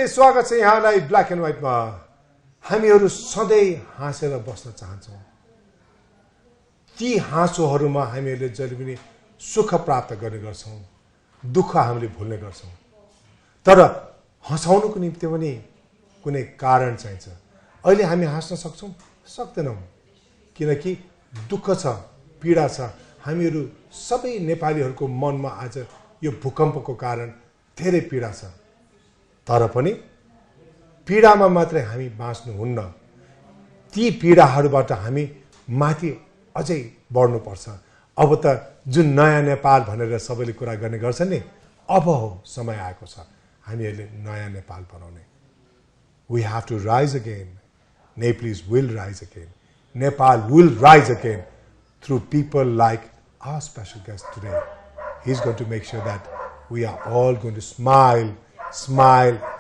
स्वागत छ यहाँलाई ब्ल्याक एन्ड व्हाइटमा। हामीहरू सधैँ हाँसेर बस्न चाहन्छौँ। ती हाँसोहरूमा हामीहरूले जहिले पनि सुख प्राप्त गर्ने गर्छौँ, दुःख हामीले भुल्ने गर्छौँ। तर हँसाउनुको निम्ति पनि कुनै कारण चाहिन्छ। अहिले हामी हाँस्न सक्छौँ, सक्दैनौँ, किनकि दुःख छ, पीडा छ। हामीहरू सबै नेपालीहरूको मनमा आज यो भूकम्पको कारण धेरै पीडा छ। तर पनि पीडामा मात्रै हामी बाँच्नुहुन्न। ती पीडाहरूबाट हामी माथि अझै बढ्नुपर्छ। अब त जुन नयाँ नेपाल भनेर सबैले कुरा गर्ने गर्छन् नि, अब हो समय आएको छ हामीहरूले नयाँ नेपाल बनाउने। We have to rise again. Nepalese will rise again. Nepal will rise again through people like our special guest today. He's going to make sure that we are all going to smile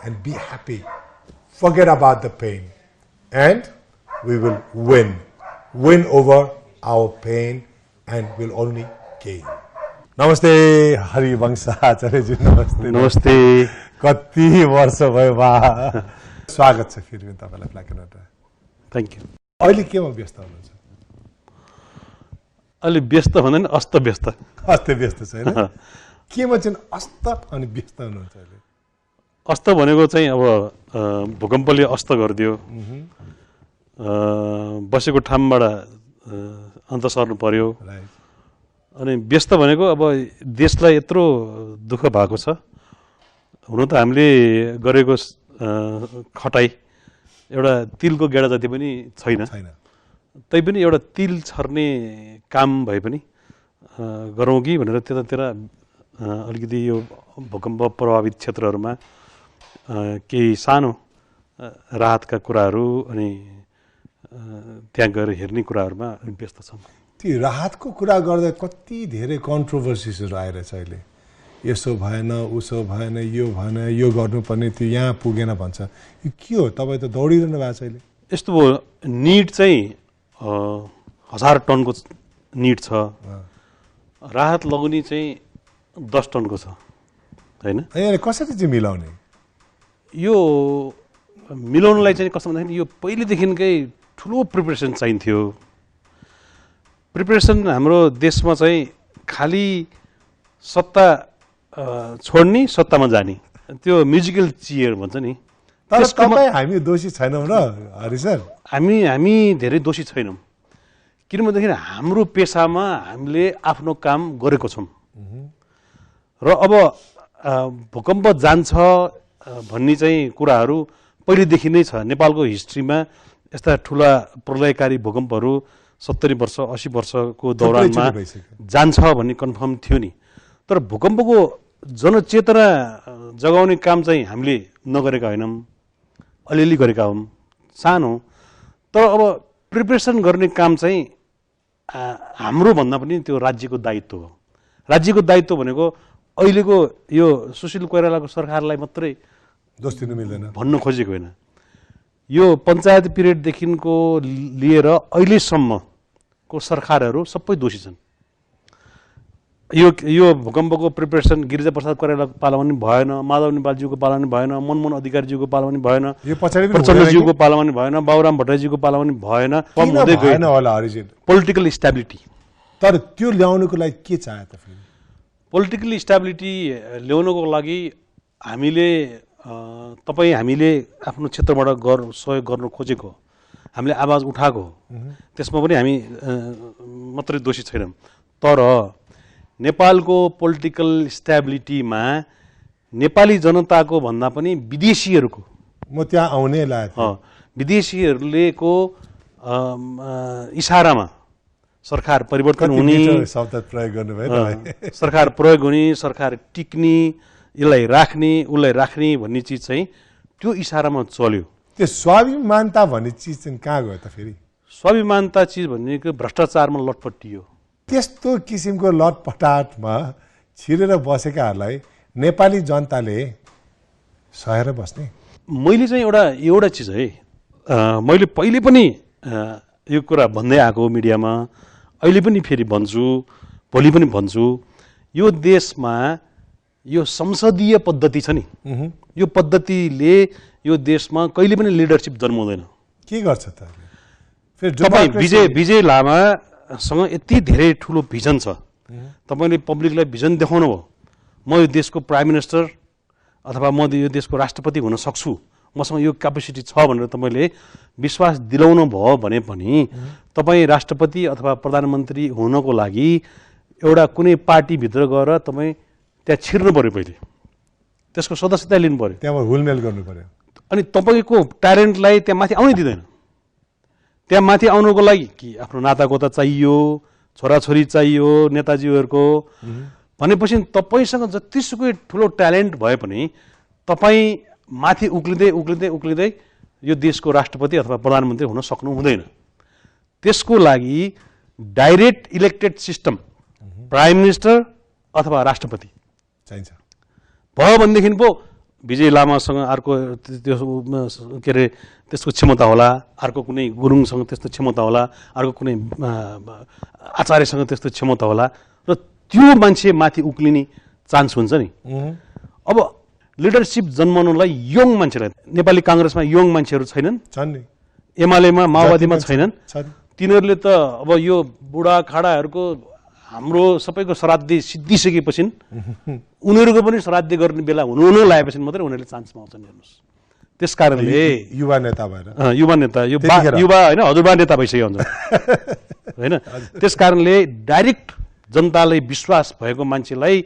and be happy. Forget about the pain. And we will win. Win over our pain and we'll only gain. नमस्ते हरिवंश आचार्यजी, नमस्ते। नमस्ते। कति वर्ष भयो बा। स्वागत छ फेरि तपाईलाई ब्ल्याक एन्ड व्हाइटमा। Thank you. अहिले केमा व्यस्त हुनुहुन्छ? अलि व्यस्त भन्दा नि अस्त व्यस्त। अस्त व्यस्त छैन? केमा चाहिँ अस्त अनि व्यस्त हुनुहुन्छ अहिले? अस्त भनेको चाहिँ अब भूकम्पले अस्त गरिदियो, बसेको ठाउँबाट अन्त सर्नु पर्यो। अनि व्यस्त भनेको अब देशलाई यत्रो दुःख भएको छ। हुन त हामीले गरेको खटाई एउटा तिलको गेडा जति पनि छैन। तैपनि एउटा तिल छर्ने काम भए पनि गरौँ कि भनेर त्यतातिर अलिकति यो भूकम्प प्रभावित क्षेत्रहरूमा केही सानो राहतका कुराहरू अनि त्यहाँ गएर हेर्ने कुराहरूमा व्यस्त छौँ। ती राहतको कुरा गर्दा कति धेरै कन्ट्रोभर्सिसहरू आइरहेछ अहिले। यसो भएन, उसो भएन, यो भएन, यो गर्नुपर्ने, त्यो यहाँ पुगेन भन्छ। यो के हो? तपाईँ त दौडिरहनु भएको छ अहिले। यस्तो भयो, निड चाहिँ 1000 टनको निड छ, राहत लगाउने चाहिँ 10 टनको छ, होइन? यसले कसरी चाहिँ मिलाउने? यो मिलाउनलाई चाहिँ कस्तो भन्दाखेरि यो पहिलेदेखिकै ठुलो प्रिपरेसन चाहिन्थ्यो। प्रिपरेसन हाम्रो देशमा चाहिँ खालि सत्ता छोड्ने, सत्तामा जाने, त्यो म्युजिकल चेयर भन्छ नि। तर तपाईँ हामी दोषी छैनौँ र हरि सर? हामी धेरै दोषी छैनौँ, किनभनेदेखि हाम्रो पेसामा हामीले आफ्नो काम गरेको छौँ। र अब भूकम्प जान्छ भन्ने चाहिँ कुराहरू पहिलेदेखि नै छ। नेपालको हिस्ट्रीमा यस्ता ठुला प्रलयकारी भूकम्पहरू 70 वर्ष 80 वर्षको दौरानमा जान्छ भन्ने कन्फर्म थियो नि। तर भूकम्पको जनचेतना जगाउने काम चाहिँ हामीले नगरेका होइनौँ, अलिअलि गरेका हौँ, सानो। तर अब प्रिपरेसन गर्ने काम चाहिँ हाम्रो भन्दा पनि त्यो राज्यको दायित्व हो। राज्यको दायित्व भनेको अहिलेको यो सुशील कोइरालाको सरकारलाई मात्रै दोष दिनु मिल्दैन भन्न खोजेको होइन। यो पञ्चायत पिरियडदेखिको लिएर अहिलेसम्मको सरकारहरू सबै दोषी छन्। यो भूकम्पको प्रिपरेसन गिरिजाप्रसाद कोइरालाको पालामा पनि भएन, माधव नेपालज्यूको पालामा पनि भएन, मनमोहन अधिकारीज्यूको पालामा पनि भएन, प्रचण्डज्यूको पालामा पनि भएन, बाबुराम भट्टराईज्यूको पालामा पनि भएन। कम हुँदै गयो पोलिटिकल स्टेबिलिटी। तर त्यो ल्याउनुको लागि के चाह्यो त फेरि? पोलिटिकल स्टेबिलिटी ल्याउनको लागि हामीले आफ्नो क्षेत्रबाट सहयोग गर्न खोजेको, हामीले आवाज उठाएको, त्यसमा पनि हामी मात्रै दोषी छैनौँ। तर नेपालको पोलिटिकल स्टेबिलिटीमा नेपाली जनताको भन्दा पनि विदेशीहरूको, म त्यहाँ आउने लाग्यो, विदेशीहरूले को इसारामा सरकार परिवर्तन हुने, शब्द प्रयोग गर्नुभयो, सरकार प्रयोग हुने, सरकार टिक्ने, यसलाई राख्ने, उसलाई राख्ने भन्ने चिज चाहिँ त्यो इसारामा चल्यो। त्यो स्वाभिमानता भन्ने चिज चाहिँ कहाँ गयो त फेरि? स्वाभिमानता चिज भनेको भ्रष्टाचारमा लटपटियो। त्यस्तो किसिमको लटपटाटमा छिरेर बसेकाहरूलाई नेपाली जनताले सहेर बस्ने? मैले चाहिँ एउटा चिज है, मैले पहिले पनि यो कुरा भन्दै आएको मिडियामा, अहिले पनि फेरि भन्छु, भोलि पनि भन्छु, यो देशमा यो संसदीय पद्धति छ नि, यो पद्धतिले यो देशमा कहिले पनि लिडरसिप जन्माउँदैन। के गर्छ त फेरि तपाईँ विजय लामासँग यति धेरै ठुलो भिजन छ, तपाईँले पब्लिकलाई भिजन देखाउनु भयो, म यो देशको प्राइम मिनिस्टर अथवा म यो देशको राष्ट्रपति हुन सक्छु, मसँग यो क्यापेसिटी छ भनेर तपाईँले विश्वास दिलाउनु भयो भने पनि तपाईँ राष्ट्रपति अथवा प्रधानमन्त्री हुनको लागि एउटा कुनै पार्टीभित्र गएर तपाईँ त्यहाँ छिर्नु पऱ्यो, पहिले त्यसको सदस्यता लिनु पऱ्यो, त्यहाँ हुलमेल गर्नु पऱ्यो, अनि तपाईँको ट्यालेन्टलाई त्यहाँ माथि आउनै दिँदैन। त्यहाँ माथि आउनुको लागि कि आफ्नो नातागोता चाहियो, छोराछोरी चाहियो नेताजीहरूको, भनेपछि तपाईँसँग जतिसुकै ठुलो ट्यालेन्ट भए पनि तपाईँ माथि उक्लिँदै उक्लिँदै उक्लिँदै यो देशको राष्ट्रपति अथवा प्रधानमन्त्री हुन सक्नु हुँदैन। त्यसको लागि direct elected system, prime minister अथवा राष्ट्रपति चाहिन्छ। भयो भनेदेखि पो विजय लामासँग अर्को त्यो के अरे त्यसको क्षमता होला, अर्को कुनै गुरुङसँग त्यस्तो क्षमता होला, अर्को कुनै आचार्यसँग त्यस्तो क्षमता होला र त्यो मान्छे माथि उक्लिने चान्स हुन्छ नि। अब लिडरसिप जन्माउनलाई यङ मान्छेलाई, नेपाली काङ्ग्रेसमा यङ मान्छेहरू छैनन्, छन् नि, एमालेमा माओवादीमा छैनन्, छन्। तिनीहरूले त अब यो बुढाखाडाहरूको हाम्रो सबैको श्राद्धि सिद्धिसकेपछि उनीहरूको पनि श्राद्धि गर्ने बेला हुनु लागेपछि मात्रै उनीहरूले चान्समा आउँछन्। हेर्नुहोस्, त्यस कारणले युवा नेता भएर युवा नेता युवा होइन हजुरबा नेता भइसक्यो हुन्छ होइन। त्यस कारणले डाइरेक्ट जनतालाई विश्वास भएको मान्छेलाई,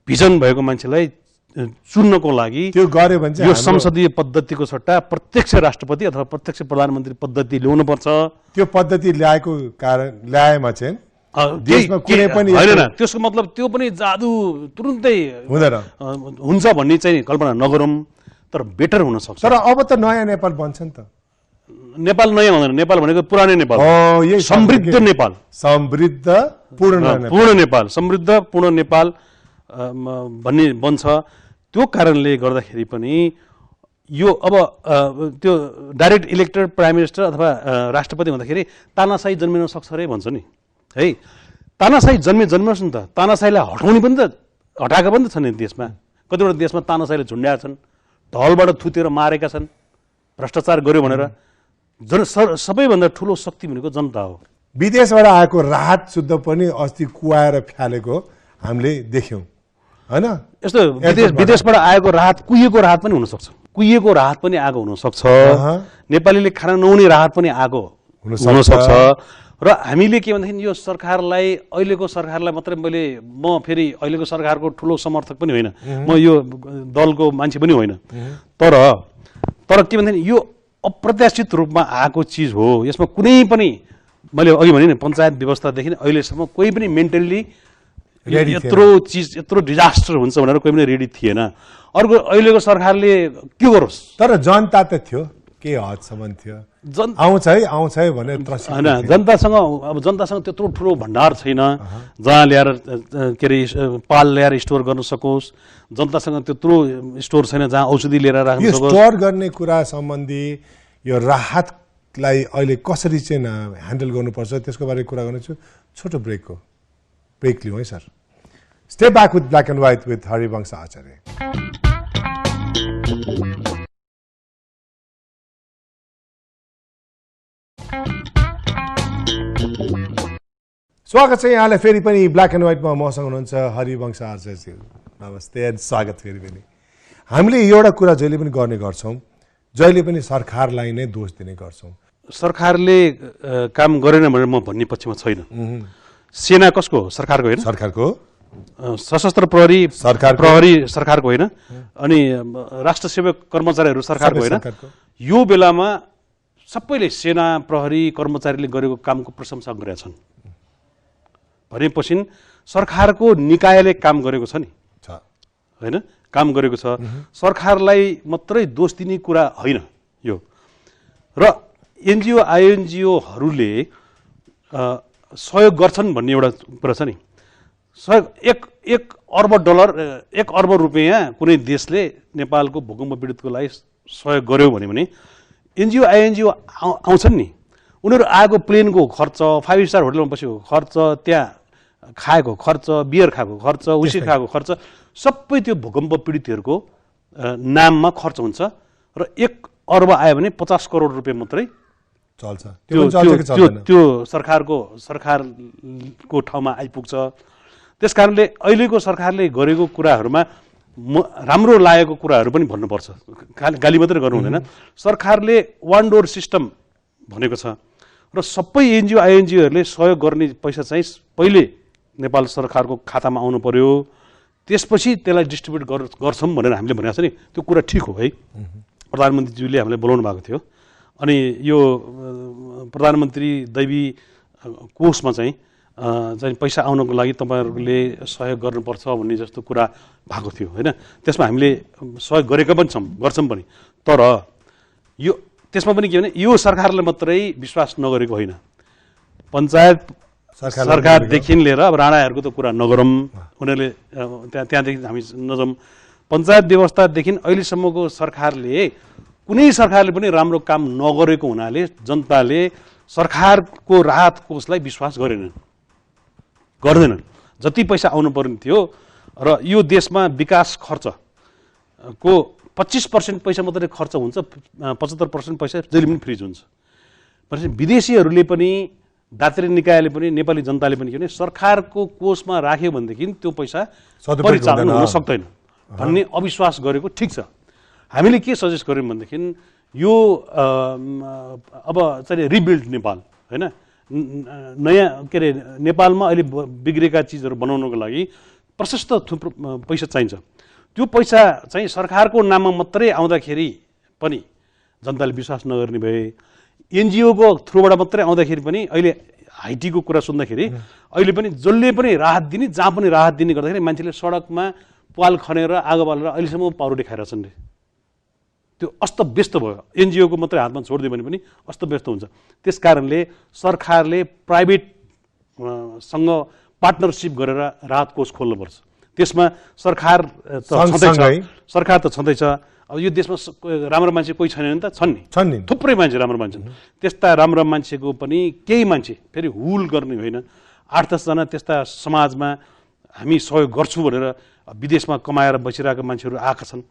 भिजन भएको मान्छेलाई चुन्नको लागि त्यो गर्यो भने चाहिँ यो संसदीय पद्धतिको सट्टा प्रत्यक्ष राष्ट्रपति अथवा प्रत्यक्ष प्रधानमन्त्री पद्धति ल्याउनुपर्छ। त्यो पद्धति ल्याएमा चाहिँ देशमा कुनै पनि होइन, त्यसको मतलब त्यो पनि जादु तुरुन्तै हुँदैन हुन्छ भन्ने चाहिँ कल्पना नगरौँ, तर बेटर हुन सक्छ। तर अब त नयाँ नेपाल बन्छ नि त। नेपाल नयाँ हुँदैन, नेपाल भनेको पुरानै नेपाल, समृद्ध नेपाल, समृद्ध पूर्ण नेपाल, समृद्ध पूर्ण नेपाल भन्ने बन्छ। त्यो कारणले गर्दाखेरि पनि यो अब त्यो डाइरेक्ट इलेक्टेड प्राइम मिनिस्टर अथवा राष्ट्रपति हुँदाखेरि तानाशाही जन्मिन सक्छ अरे भन्छ नि है। तानाशाही जन्मिनुहोस् नि त, तानाशाहीलाई हटाउने पनि त हटाएका पनि त छन् नि देशमा। कतिवटा देशमा तानाशाहीले झुन्ड्याएका छन्, ढलबाट थुतेर मारेका छन्, भ्रष्टाचार गर्यो भनेर। सबैभन्दा ठुलो शक्ति भनेको जनता हो। विदेशबाट आएको राहत शुद्ध पनि अस्ति कुवाएर फ्यालेको हामीले देख्यौँ होइन। यस्तो विदेशबाट आएको राहत, कुहिएको राहत पनि हुनसक्छ, कुहिएको राहत पनि आएको हुनसक्छ, नेपालीले खाना नहुने राहत पनि आएको हुनसक्छ। र हामीले के भन्दाखेरि यो सरकारलाई, अहिलेको सरकारलाई मात्रै म फेरि अहिलेको सरकारको ठुलो समर्थक पनि होइन, म यो दलको मान्छे पनि होइन, तर के भन्दाखेरि यो अप्रत्याशित रूपमा आएको चिज हो। यसमा कुनै पनि, मैले अघि भने नि पञ्चायत व्यवस्थादेखि अहिलेसम्म कोही पनि मेन्टल्ली यत्रो चिज, यत्रो डिजास्टर हुन्छ भनेर कोही पनि रेडी थिएन। अर्को अहिलेको सरकारले के गरोस्, तर जनता त थियो, के हदसम्म थियो, आउँछ है भने होइन। जनतासँग त्यत्रो ठुलो भण्डार छैन जहाँ ल्याएर के अरे पाल ल्याएर स्टोर गर्न सकोस्, जनतासँग त्यत्रो स्टोर छैन जहाँ औषधि लिएर राख्न सकोस्। स्टोर गर्ने कुरा सम्बन्धी यो राहतलाई अहिले कसरी चाहिँ ह्यान्डल गर्नुपर्छ त्यसको बारे कुरा गर्नेछु। छोटो ब्रेक लिउँ है sir. Stay back with black and white with Harivansh Acharya. स्वागत छ यहाँलाई फेरि पनि ब्ल्याक एन्ड व्हाइटमा। मसँग हुनुहुन्छ हरिवंश आचार्य। नमस्ते एन्ड स्वागत फेरि पनि। हामीले एउटा कुरा जहिले पनि गर्ने गर्छौँ, जहिले पनि सरकारलाई नै दोष दिने गर्छौँ। सरकारले काम गरेन भनेर म भन्ने पक्षमा छैन। सेना कसको हो? सरकारको होइन, सरकारको। सशस्त्र प्रहरी सरकारको होइन, अनि राष्ट्र सेवक कर्मचारीहरू सरकारको होइन। यो बेलामा सबैले सेना प्रहरी कर्मचारीले गरेको कामको प्रशंसा गरेका छन् भनेपछि सरकारको निकायले काम गरेको छ नि होइन, काम गरेको छ। सरकारलाई मात्रै दोष दिने कुरा होइन यो। र एनजिओ आइएनजिओहरूले सहयोग गर्छन् भन्ने एउटा कुरा छ नि। सहयोग एक अर्ब डलर, 1 अर्ब रुपियाँ कुनै देशले नेपालको भूकम्प पीडितको लागि सहयोग गर्यो भने एनजिओ आइएनजिओ आउँछन् नि। उनीहरू आएको प्लेनको खर्च, 5 स्टार होटलमा बसेको खर्च, त्यहाँ खाएको खर्च, बियर खाएको खर्च, उसी खाएको खर्च, सबै त्यो भूकम्प पीडितहरूको नाममा खर्च हुन्छ र 1 अर्ब आयो भने 50 करोड रुपियाँ मात्रै चल्छ। त्यो सरकारको ठाउँमा आइपुग्छ। त्यसकारणले अहिलेको सरकारले गरेको कुराहरूमा राम्रो लागेको कुराहरू पनि भन्नुपर्छ, गाली मात्रै गर्नु हुँदैन। सरकारले वान डोर सिस्टम भनेको छ र सबै एनजिओ आइएनजिओहरूले सहयोग गर्ने पैसा चाहिँ पहिले नेपाल सरकारको खातामा आउनु पर्यो, त्यसपछि त्यसलाई डिस्ट्रिब्युट गर्छौँ भनेर हामीले भनेको छ नि, त्यो कुरा ठिक हो है। प्रधानमन्त्रीज्यूले हामीलाई बोलाउनु भएको थियो, अनि यो प्रधानमन्त्री दैवी कोषमा चाहिँ पैसा आउनको लागि तपाईँहरूले सहयोग गर्नुपर्छ भन्ने जस्तो कुरा भएको थियो होइन। त्यसमा हामीले सहयोग गरेका पनि छौँ, गर्छौँ पनि। तर यो त्यसमा पनि के भने यो सरकारले मात्रै विश्वास नगरेको होइन, पञ्चायत सरकारदेखि लिएर अब राणाहरूको त कुरा नगरौँ, उनीहरूले त्यहाँदेखि हामी नजाउँ। पञ्चायत व्यवस्थादेखि अहिलेसम्मको सरकारले कुनै सरकारले पनि राम्रो काम नगरेको हुनाले जनताले सरकारको राहत कोषलाई विश्वास गर्दैनन्। जति पैसा आउनु पर्ने थियो र यो देशमा विकास खर्चको 25% पैसा मात्रै खर्च हुन्छ, 75% पैसा जहिले पनि फ्रिज हुन्छ। भनेपछि विदेशीहरूले पनि, दात्री निकायले पनि, नेपाली जनताले पनि के भने सरकारको कोषमा राख्यो भनेदेखि त्यो पैसा परिचालन हुन सक्दैन भन्ने अविश्वास गरेको ठिक छ। हामीले के सजेस्ट गर्यौँ भनेदेखि यो अब चाहिँ रिबिल्ड नेपाल होइन, नयाँ के अरे नेपालमा अहिले बिग्रेका चिजहरू बनाउनको लागि प्रशस्त थुप्रो पैसा चाहिन्छ। त्यो पैसा चाहिँ सरकारको नाममा मात्रै आउँदाखेरि पनि जनताले विश्वास नगर्ने भए, एनजिओको थ्रुबाट मात्रै आउँदाखेरि पनि अहिले हाइटीको कुरा सुन्दाखेरि अहिले पनि जसले पनि राहत दिने, जहाँ पनि राहत दिने गर्दाखेरि मान्छेले सडकमा पाल खनेर आगो बालेर अहिलेसम्म पाउरोटी खाइरहेछन् रे। त्यो अस्तव्यस्त भयो, एनजिओको मात्रै हातमा छोडिदियो भने पनि अस्तव्यस्त हुन्छ। त्यस कारणले सरकारले प्राइभेटसँग पार्टनरसिप गरेर राहत कोष खोल्नुपर्छ। त्यसमा सरकार त छँदैछ। अब यो देशमा राम्रो मान्छे कोही छैन नि त, छन् नि थुप्रै मान्छे राम्रो मान्छे। त्यस्ता राम्रो मान्छेको पनि केही मान्छे फेरि हुल गर्ने होइन, 8-10 जना त्यस्ता समाजमा हामी सहयोग गर्छौँ भनेर विदेशमा कमाएर बसिरहेका मान्छेहरू आएका छन्,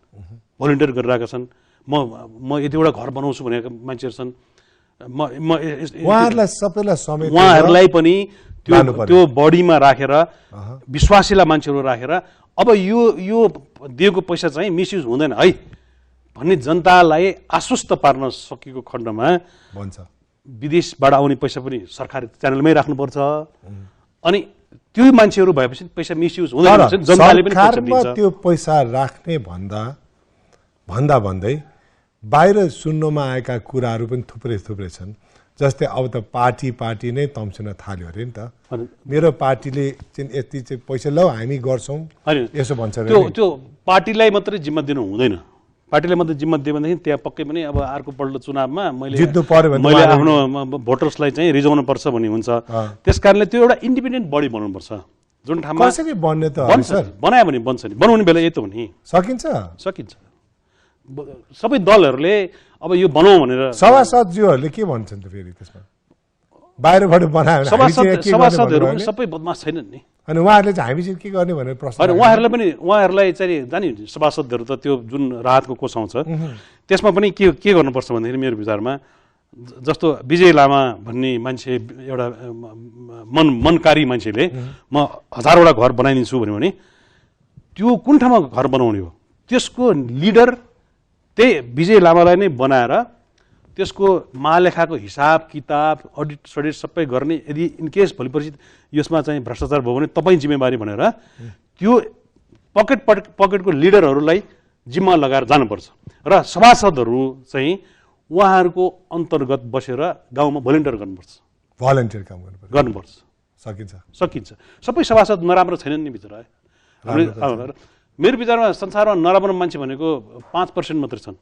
भोलिन्टियर गरिरहेका छन्। म यतिवटा घर बनाउँछु भनेका मान्छेहरू छन्। उहाँहरूलाई पनि त्यो बडीमा राखेर विश्वासिला मान्छेहरू राखेर अब यो दिएको पैसा चाहिँ मिसयुज हुँदैन है भन्ने जनतालाई आश्वस्त पार्न सकेको खण्डमा भन्छ विदेशबाट आउने पैसा पनि सरकारी च्यानलमै राख्नुपर्छ। अनि त्यो मान्छेहरू भएपछि पैसा मिसयुज हुँदैन, जनताले पनि पैसा दिन्छ। त्यो पैसा राख्ने भन्दै बाहिर सुन्नमा आएका कुराहरू पनि थुप्रै छन्। जस्तै अब त पार्टी नै तम्सिन थाल्यो अरे नि त, मेरो पार्टीले चाहिँ यति चाहिँ पैसा ल हामी गर्छौँ यसो भन्छ। त्यो पार्टीलाई मात्रै जिम्मा दिनु हुँदैन। पार्टीलाई मात्रै जिम्मा दियो भनेदेखि त्यहाँ पक्कै पनि अब अर्को पल्ट चुनावमा जित्नु पर्यो भने मैले आफ्नो भोटर्सलाई चाहिँ रिजाउनु पर्छ भन्ने हुन्छ। त्यस कारणले त्यो एउटा इन्डिपेन्डेन्ट बडी बनाउनुपर्छ जुन ठाउँमा कसरी बन्ने त बनायो भने बन्छ नि, बनाउने बेला यही त हो नि। सकिन्छ सबै दलहरूले अब यो बनाऊ भनेर सभासदज्यूहरूले के भन्छन् त फेरि त्यसमा बाहिरबाट बनायो सभासदहरू पनि सबै बदमास छैनन् नि। अनि उहाँहरूले चाहिँ हामी चाहिँ के गर्ने भनेर प्रश्न होइन, उहाँहरूलाई चाहिँ जाने सभासदहरू त त्यो जुन राहतको कोष आउँछ त्यसमा पनि के गर्नुपर्छ भन्दाखेरि मेरो विचारमा जस्तो विजय लामा भन्ने मान्छे एउटा मनकारी मान्छेले म 1000वटा घर बनाइदिन्छु भन्यो भने त्यो कुन ठाउँमा घर बनाउने हो, त्यसको लिडर त्यही विजय लामालाई नै बनाएर त्यसको महालेखाको हिसाब किताब अडिट सडिट सबै गर्ने। यदि इनकेस भोलि पछि यसमा चाहिँ भ्रष्टाचार भयो भने तपाईँ जिम्मेवारी भनेर त्यो पकेटको लिडरहरूलाई जिम्मा लगाएर जानुपर्छ र सभासदहरू चाहिँ उहाँहरूको अन्तर्गत बसेर गाउँमा भोलिन्टियर गर्नुपर्छ। सकिन्छ। सबै सभासद नराम्रो छैनन् नि बिचरा। मेरो विचारमा संसारमा नराम्रो मान्छे भनेको 5% मात्रै छन्,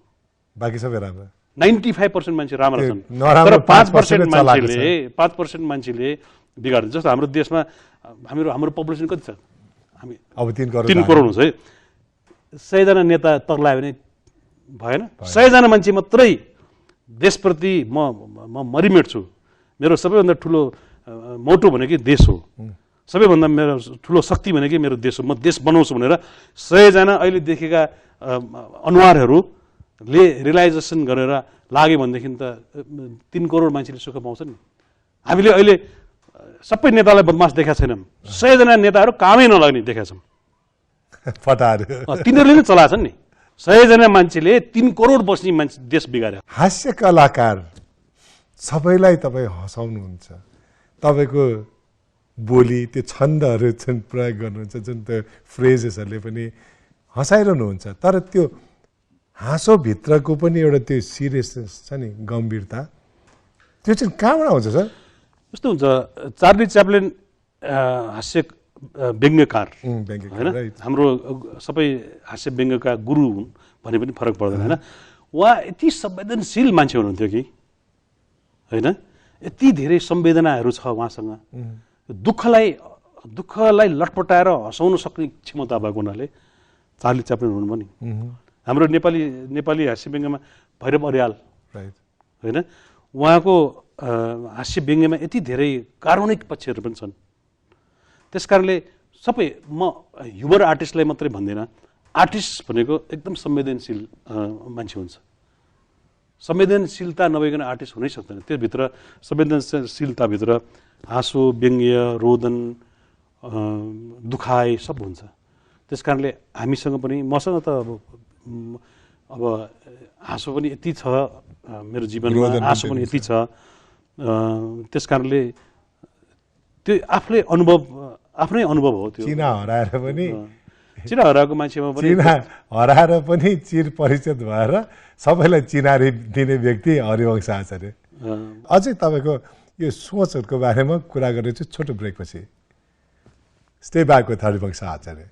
बाँकी सबै राम्रो। 95% मान्छे राम्रा छन्, तर 5% मान्छेले बिगार्छ। जस्तो हाम्रो देशमा हाम्रो पपुलेसन कति छ? हामी अब 3 करोड हुन्छ है। 100 जना नेता तर्लायो भने भएन। 100 जना मान्छे मात्रै देशप्रति म मरिमेट छु, मेरो सबैभन्दा ठुलो मोटो भनेकै देश हो। सबैभन्दा मेरो ठुलो शक्ति भनेकै मेरो देश हो, म देश बनाउँछु भनेर 100 जना अहिले देखेका अनुहारहरूले रियलाइजेसन गरेर लाग्यो भनेदेखि त 3 करोड मान्छेले सुख पाउँछन् नि। हामीले अहिले सबै नेतालाई बदमास देखाएको छैनौँ, 100 जना नेताहरू कामै नलाग्ने देखाएको छौँ। फटाहरू तिनीहरूले नै चलाएछन् नि। 100 जना मान्छेले 3 करोड बस्ने मान्छे देश बिगार्यो। हास्य कलाकार सबैलाई तपाईँ हँसाउनुहुन्छ, तपाईँको बोली त्यो छन्दहरू जुन प्रयोग गर्नुहुन्छ, जुन त्यो फ्रेजेसहरूले पनि हँसाइरहनुहुन्छ, तर त्यो हाँसोभित्रको पनि एउटा त्यो सिरियसनेस छ नि, गम्भीरता, त्यो चाहिँ कहाँबाट आउँछ सर? यस्तो हुन्छ, चार्ली च्याप्लिन हास्य व्यङ्ग्यकार होइन, हाम्रो सबै हास्य व्यङ्ग्यका गुरु हुन् भने पनि फरक पर्दैन होइन। उहाँ यति संवेदनशील मान्छे हुनुहुन्थ्यो कि होइन, यति धेरै संवेदनाहरू छ उहाँसँग, दुःखलाई लटपटाएर हँसाउन सक्ने क्षमता भएको हुनाले चार्ली च्याप्लिन हुनुभयो नि। हाम्रो नेपाली हास्य व्यङ्ग्यमा भैरव अर्याल होइन, उहाँको हास्य व्यङ्ग्यमा यति धेरै कारुणिक पक्षहरू पनि छन्। त्यसकारणले सबै, म ह्युमर आर्टिस्टलाई मात्रै भन्दैन, आर्टिस्ट भनेको एकदम संवेदनशील मान्छे हुन्छ। संवेदनशीलता नभइकन आर्टिस्ट हुनै सक्दैन। त्यसभित्र संवेदनशीलताभित्र हाँसो, व्यङ्ग्य, रोदन, दुखाइ सब हुन्छ। त्यसकारणले हामीसँग पनि, मसँग त अब हाँसो पनि यति छ मेरो जीवनमा, हाँसो पनि यति छ। त्यसकारणले त्यो आफ्नै अनुभव हो। त्यो चिना हराएर पनि, चिना हराएको मान्छेमा पनि, चिना हराएर पनि चिर परिचित भएर सबैलाई चिनारी दिने व्यक्ति हरिवंश आचार्य। अझै तपाईँको यो सोचहरूको बारेमा कुरा गर्नेछु छोटो ब्रेकपछि। Stay back with Harivansh Acharya.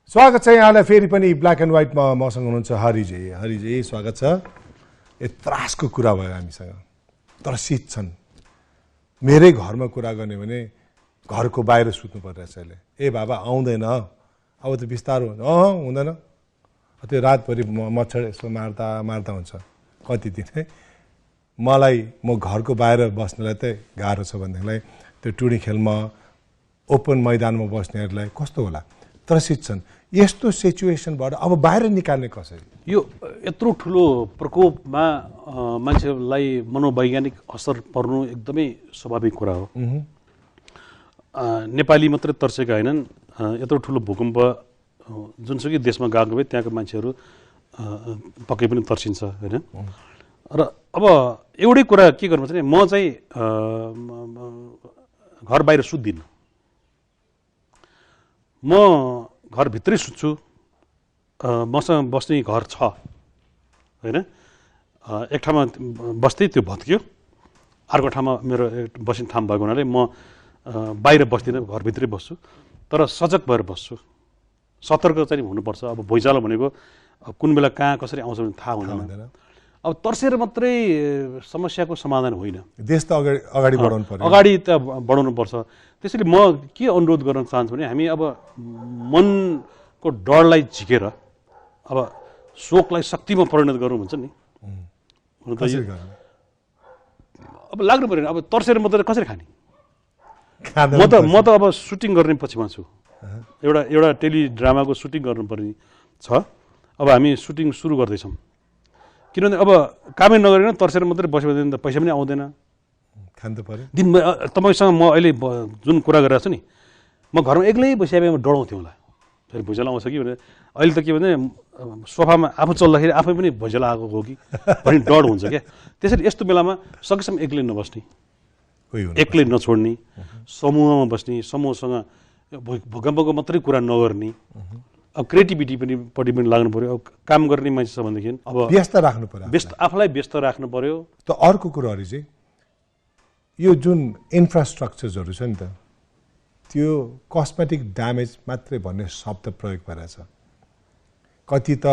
स्वागत छ यहाँलाई फेरि पनि ब्ल्याक एन्ड व्हाइटमा। मसँग हुनुहुन्छ हरिजी, स्वागत छ। त्रासको कुरा भयो हामीसँग, त्रसित छन्। मेरै घरमा कुरा गर्ने भने घरको बाहिर सुत्नु परिरहेछ अहिले। ए बाबा आउँदैन, अब त बिस्तारो हुँदैन। त्यो रातभरि मच्छर यसो मार्दा हुन्छ। कति दिन है मलाई, म घरको बाहिर बस्नेलाई त गाह्रो छ भनेदेखिलाई त्यो टुडी खेलमा ओपन मैदानमा बस्नेहरूलाई कस्तो होला, त्रसित छन्। यस्तो सिचुएसनबाट अब बाहिर निकाल्ने कसरी? यो यत्रो ठुलो प्रकोपमा मान्छेलाई मनोवैज्ञानिक असर पर्नु एकदमै स्वाभाविक कुरा हो। नेपाली मात्रै तर्सेका होइनन्, यत्रो ठुलो भूकम्प जुनसुकै देशमा गएको भए त्यहाँको मान्छेहरू पक्कै पनि तर्सिन्छ होइन। र अब एउटै कुरा के गर्नुपर्छ भने, म चाहिँ घर बाहिर सुत्दिनँ, म घरभित्रै सुत्छु। मसँग बस्ने घर छ होइन, एक ठाउँमा बस्दै त्यो भत्कियो, अर्को ठाउँमा मेरो बस्ने ठाउँ भएको हुनाले म बाहिर बस्दिनँ, घरभित्रै बस्छु। तर सजग भएर बस्छु, सतर्क चाहिँ हुनुपर्छ। अब भुइँचालो भनेको कुन बेला कहाँ कसरी आउँछ भने थाहा हुँदैन। अब तर्सेर मात्रै समस्याको समाधान होइन, देश त अगाडि बढाउनु पर्यो, अगाडि त बढाउनु पर्छ। त्यसैले म के अनुरोध गर्न चाहन्छु भने, हामी अब मनको डरलाई झिकेर अब शोकलाई शक्तिमा परिणत गरौँ भन्छ नि। अब लाग्नु पऱ्यो, अब तर्सेर मात्रै कसरी खाने? म त अब सुटिङ गर्ने पछिमा छु। एउटा टेलिड्रामाको सुटिङ गर्नुपर्ने छ। अब हामी सुटिङ सुरु गर्दैछौँ, किनभने अब कामै नगरेर तर्सेर मात्रै बस्यो भने त पैसा पनि आउँदैन, खानु त पर्यो। दिनभरि तपाईँसँग म अहिले जुन कुरा गरिरहेको छु नि, म घरमा एक्लै बसिआए डराउँथेँ होला, फेरि भुइँचालो आउँछ कि भनेर। अहिले त के भने सोफामा आफू चल्दाखेरि आफै पनि भुइँचालो आएको हो कि भन्ने डर हुन्छ क्या। त्यसरी यस्तो बेलामा सकेसम्म एक्लै नबस्ने, एक्लै नछोड्ने, समूहमा बस्ने, समूहसँग भूकम्पको मात्रै कुरा नगर्ने। अब क्रिएटिभिटी पट्टि पनि लाग्नु पर्यो। अब काम गर्ने मान्छे छ भनेदेखि अब व्यस्त राख्नु पर्यो, आफूलाई व्यस्त राख्नु पर्यो। त अर्को कुराहरू चाहिँ यो जुन इन्फ्रास्ट्रक्चर्सहरू छ नि त, त्यो कस्मेटिक ड्यामेज मात्रै भन्ने शब्द प्रयोग भइरहेछ। कति त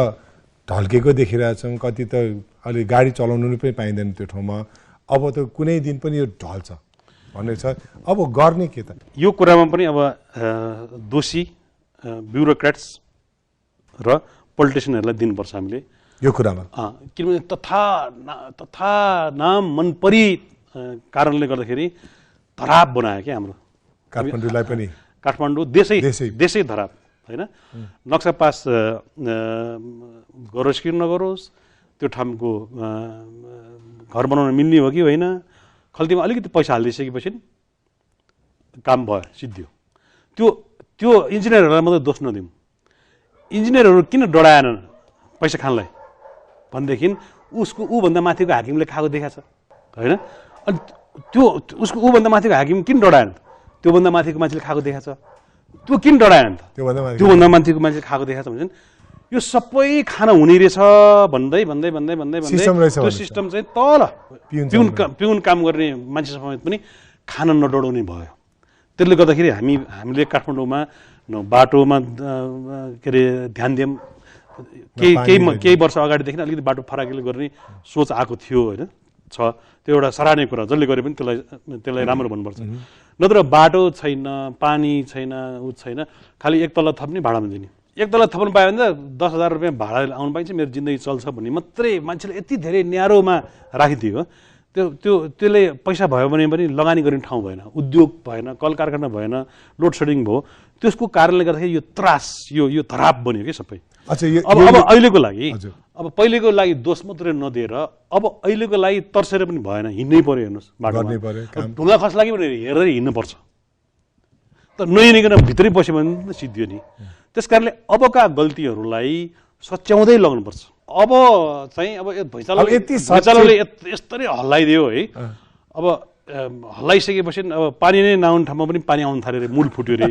ढल्केको देखिरहेछौँ, कति त अहिले गाडी चलाउनु पनि पाइँदैन त्यो ठाउँमा। अब त कुनै दिन पनि यो ढल्छ भन्ने छ। अब गर्ने के त? यो कुरामा पनि अब दोषी ब्युरोक्रेट्स र पोलिटिसियनहरूलाई दिनुपर्छ हामीले। यो कुरामा किनभने तथा नाम मन परी कारणले गर्दाखेरि धराप बनायो क्या हाम्रो काठमाडौँलाई पनि काठमाडौँ देशै धराप होइन नक्सा पास गरोस् कि नगरोस् त्यो ठाउँको घर बनाउन मिल्ने हो कि होइन खल्तीमा अलिकति पैसा हालिदिइसकेपछि काम भयो सिद्धियो त्यो इन्जिनियरहरूलाई मात्रै दोष नदिउँ इन्जिनियरहरू किन डराएनन् पैसा खानलाई भनेदेखि उसको ऊभन्दा माथिको हाकिमले खाएको देखाएको छ होइन अनि त्यो उसको ऊभन्दा माथिको हाकिम किन डराएन त्योभन्दा माथिको मान्छेले खाएको देखाएको छ त्यो किन डराएन त त्योभन्दा माथिको मान्छेले खाएको देखाएको छ भने यो सबै खाना हुने रहेछ भन्दै त्यो सिस्टम चाहिँ तल पिउन काम गर्ने मान्छे समेत पनि खाना नडराउने भयो त्यसले गर्दाखेरि हामीले काठमाडौँमा बाटोमा के अरे ध्यान दियौँ केही वर्ष अगाडिदेखि अलिकति बाटो फराकिलो गर्ने सोच आएको थियो होइन छ त्यो एउटा सराहनीय कुरा जसले गरे पनि त्यसलाई राम्रो भन्नुपर्छ नत्र बाटो छैन पानी छैन छैन खालि एक तल्ला थप्ने भाडामा दिने एक तल्ला थप्नु पायो भने त 10,000 रुपियाँ भाडा आउनु पाइन्छ मेरो जिन्दगी चल्छ भन्ने मात्रै मान्छेले यति धेरै न्यारोमा राखिदियो त्यसले पैसा भयो भने पनि लगानी गर्ने ठाउँ भएन उद्योग भएन कल कारखाना भएन लोड सेडिङ भयो त्यसको कारणले गर्दाखेरि यो त्रास यो धराप बन्यो कि सबै अब अहिलेको लागि अब पहिलेको लागि दोष मात्रै नदिएर अब अहिलेको लागि तर्सेर पनि भएन हिँड्नै पर्यो हेर्नुहोस् बाटोमा ढुङ्गा खस्ला कि भनेर हेरेर हिँड्नुपर्छ त नहिँडिकन भित्रै बस्यो भने सिद्धियो नि त्यस कारणले अबका गल्तीहरूलाई सच्याउँदै लग्नुपर्छ अब चाहिँ अब भैँचालोले यस्तरी हल्लाइदियो है अब हल्लाइसकेपछि अब पानी नै नआउने ठाउँमा पनि पानी आउनु थाल्यो अरे मूल फुट्यो अरे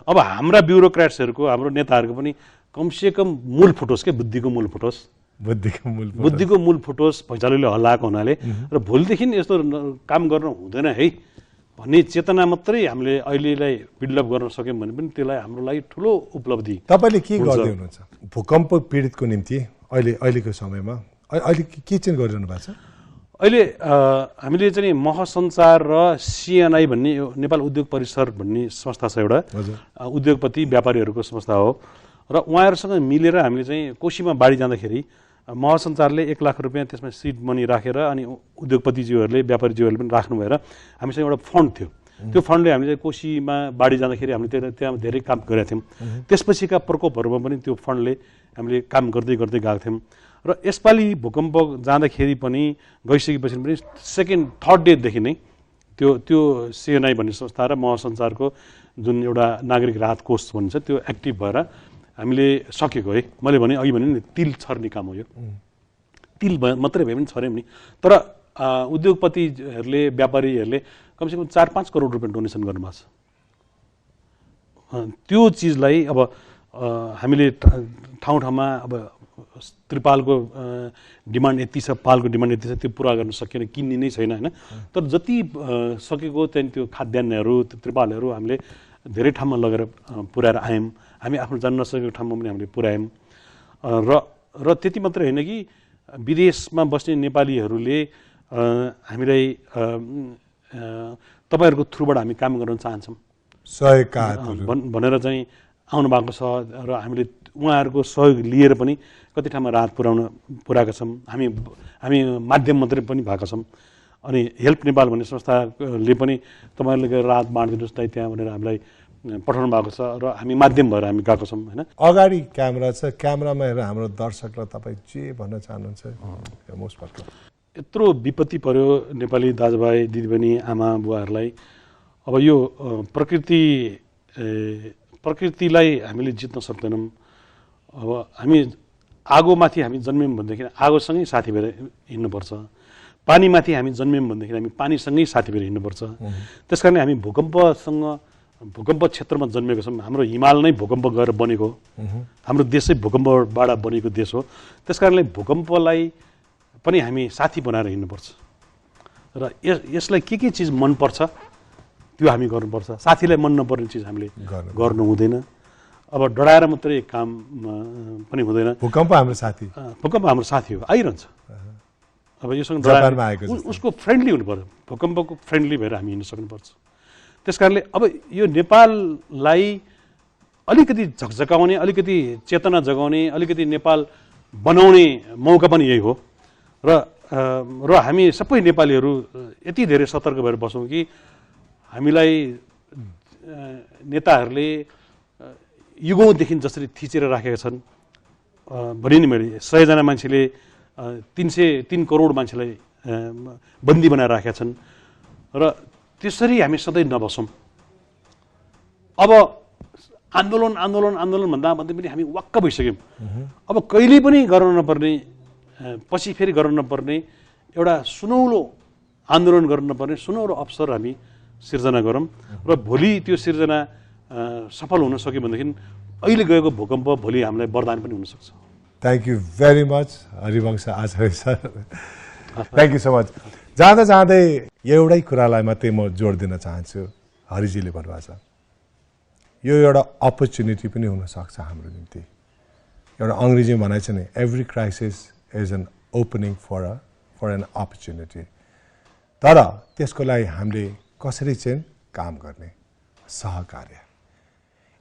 अब हाम्रा ब्युरोक्राट्सहरूको हाम्रो नेताहरूको पनि कमसेकम मूल फुटोस् के बुद्धिको मूल फुटोस् बुद्धिको मूल फुटोस् भैँचालोले हल्लाएको हुनाले र भोलिदेखि यस्तो काम गर्न हुँदैन है भन्ने चेतना मात्रै हामीले अहिलेलाई बिल्डअप गर्न सक्यौँ भने पनि त्यसलाई हाम्रो लागि ठुलो उपलब्धि तपाईँले के गर्दै हुनुहुन्छ भूकम्प पीडितको निम्ति अहिलेको समयमा अहिले के चाहिँ गरिरहनु भएको छ अहिले हामीले चाहिँ महसञ्चार र सिएनआई भन्ने नेपाल उद्योग परिसर भन्ने संस्था छ एउटा उद्योगपति व्यापारीहरूको संस्था हो र उहाँहरूसँग मिलेर हामीले चाहिँ कोशीमा बाढी जाँदाखेरि महसञ्चारले 1 लाख रुपियाँ त्यसमा सिड मनी राखेर अनि उद्योगपतिज्यूहरूले व्यापारीज्यूहरूले पनि राख्नु भएर हामीसँग एउटा फन्ड थियो त्यो फन्डले हामीले कोशीमा बाढी जाँदाखेरि हामीले त्यहाँ धेरै काम गरेका थियौँ त्यसपछिका प्रकोपहरूमा पनि त्यो फन्डले हामीले काम गर्दै गएका थियौँ र यसपालि भूकम्प जाँदाखेरि पनि गइसकेपछि पनि सेकेन्ड थर्ड डेदेखि नै त्यो सिएनआई भन्ने संस्था र महसञ्चारको जुन एउटा नागरिक राहत कोष भन्छ त्यो एक्टिभ भएर हामीले सकेको है मैले भने अघि भने नि तिल छर्ने काम हो यो तिल मात्रै भए पनि छर्यौँ नि तर उद्योगपतिहरूले व्यापारीहरूले कमसेकम 4-5 करोड रुपियाँ डोनेसन गर्नुभएको छ त्यो चिजलाई अब हामीले ठाउँ ठाउँमा अब त्रिपालको डिमान्ड यति छ पालको डिमान्ड यति छ त्यो पुरा गर्न सकिएन किन्ने नै छैन होइन तर जति सकेको त्यहाँदेखि त्यो खाद्यान्नहरू त्रिपालहरू हामीले धेरै ठाउँमा लगेर पुर्याएर आयौँ हामी आफ्नो जान्न नसकेको ठाउँमा पनि हामीले पुर्यायौँ र त्यति मात्रै होइन कि विदेशमा बस्ने नेपालीहरूले हामीलाई तपाईँहरूको थ्रुबाट हामी काम गर्न चाहन्छौँ भनेर चाहिँ आउनु भएको छ र हामीले उहाँहरूको सहयोग लिएर पनि कति ठाउँमा राहत पुर्याएका छौँ हामी माध्यम मात्रै पनि भएका छौँ अनि हेल्प नेपाल भन्ने संस्थाले पनि तपाईँहरूले गएर राहत बाँडिदिनुहोस् त त्यहाँ भनेर हामीलाई पठाउनु भएको छ र हामी माध्यम भएर हामी गएको छौँ होइन अगाडि क्यामेरा छ क्यामेरामा हेरेर हाम्रो दर्शकलाई तपाईँ जे भन्न चाहनुहुन्छ यत्रो विपत्ति पर्यो नेपाली दाजुभाइ दिदीबहिनी आमा बुवाहरूलाई अब यो प्रकृतिलाई हामीले जित्न सक्दैनौँ अब हामी आगोमाथि हामी जन्म्यौँ भनेदेखि आगोसँगै साथी भएर हिँड्नुपर्छ पानीमाथि हामी जन्म्यौँ भनेदेखि हामी पानीसँगै साथी भएर हिँड्नुपर्छ त्यस कारणले हामी भूकम्प क्षेत्रमा जन्मेको छौँ हाम्रो हिमाल नै भूकम्प गएर बनेको हाम्रो देशै भूकम्पबाट बनेको देश हो त्यस कारणले भूकम्पलाई पनि हामी साथी बनाएर हिँड्नुपर्छ र यसलाई के चिज मनपर्छ त्यो हामी गर्नुपर्छ साथीलाई मन नपर्ने चिज हामीले गर्नु हुँदैन अब डराएर मात्रै काम पनि हुँदैन भूकम्प हाम्रो साथी हो आइरहन्छ अब योसँग डराएर उसको फ्रेन्डली हुनु पर्यो भूकम्पको फ्रेन्डली भएर हामी हिँड्न सक्नुपर्छ त्यस कारणले अब यो नेपाललाई अलिकति झकझकाउने अलिकति चेतना जगाउने अलिकति नेपाल बनाउने मौका पनि यही हो र हामी सबै नेपालीहरू यति धेरै सतर्क भएर बसौँ कि हामीलाई नेताहरूले युगौँदेखि जसरी थिचेर राखेका छन् भने नि मैले 100 जना मान्छेले 303 करोड मान्छेलाई बन्दी बनाएर राखेका छन् र त्यसरी हामी सधैँ नबसौँ। अब आन्दोलन आन्दोलन आन्दोलन भन्दा पनि हामी वाक्क भइसक्यौँ। अब कहिल्यै पनि गर्न नपर्ने पछि फेरि गर्न नपर्ने एउटा सुनौलो आन्दोलन गर्न नपर्ने सुनौलो अवसर हामी सिर्जना गरौँ र भोलि त्यो सिर्जना सफल हुन सक्यो भनेदेखि अहिले गएको भूकम्प भोलि हामीलाई वरदान पनि हुनसक्छ। Thank you very much Harivansh Acharya sir, thank you so much. जाँदा जाँदै एउटै कुरालाई मात्रै म जोड दिन चाहन्छु, हरिजीले भन्नुभएको छ यो एउटा अपर्च्युनिटी पनि हुनसक्छ हाम्रो निम्ति। एउटा अङ्ग्रेजीमा भनाइ छ नि, every crisis is an opening for an opportunity. तर त्यसको लागि हामीले कसरी चाहिँ काम गर्ने, सहकार्य।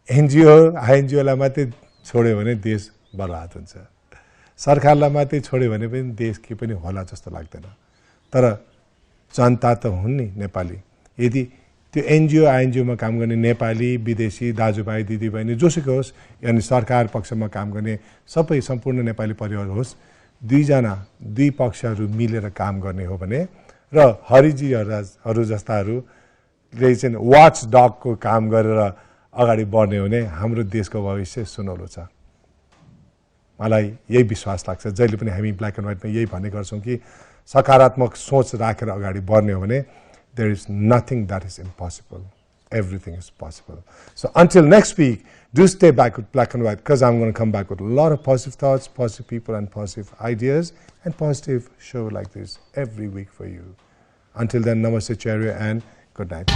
एनजिओ आइएनजिओलाई मात्रै छोड्यो भने देश बर्बाद हुन्छ, सरकारलाई मात्रै छोड्यो भने पनि देश के पनि होला जस्तो लाग्दैन। तर जनता त हुन् नि नेपाली, यदि त्यो एनजिओ आइएनजिओमा काम गर्ने नेपाली विदेशी दाजुभाइ दिदीबहिनी जोसुकै होस्, यानि सरकार पक्षमा काम गर्ने सबै सम्पूर्ण नेपाली परिवार होस्, दुई पक्षहरू मिलेर काम गर्ने हो भने र हरिजीहरू जस्ताहरूले चाहिँ वाच डगको काम गरेर अगाडि बढ्ने हो भने हाम्रो देशको भविष्य सुनौलो छ। मलाई यही विश्वास लाग्छ, जहिले पनि हामी ब्ल्याक एन्ड व्हाइटमा यही भन्ने गर्छौँ कि सकारात्मक सोच राखेर अगाडि बढ्ने हो भने there is nothing that is impossible. Everything is possible. So until next week, do stay back with Black and White, because I'm going to come back with a lot of positive thoughts, positive people and positive ideas, and positive show like this every week for you. Until then, namaste, Charya, and good night.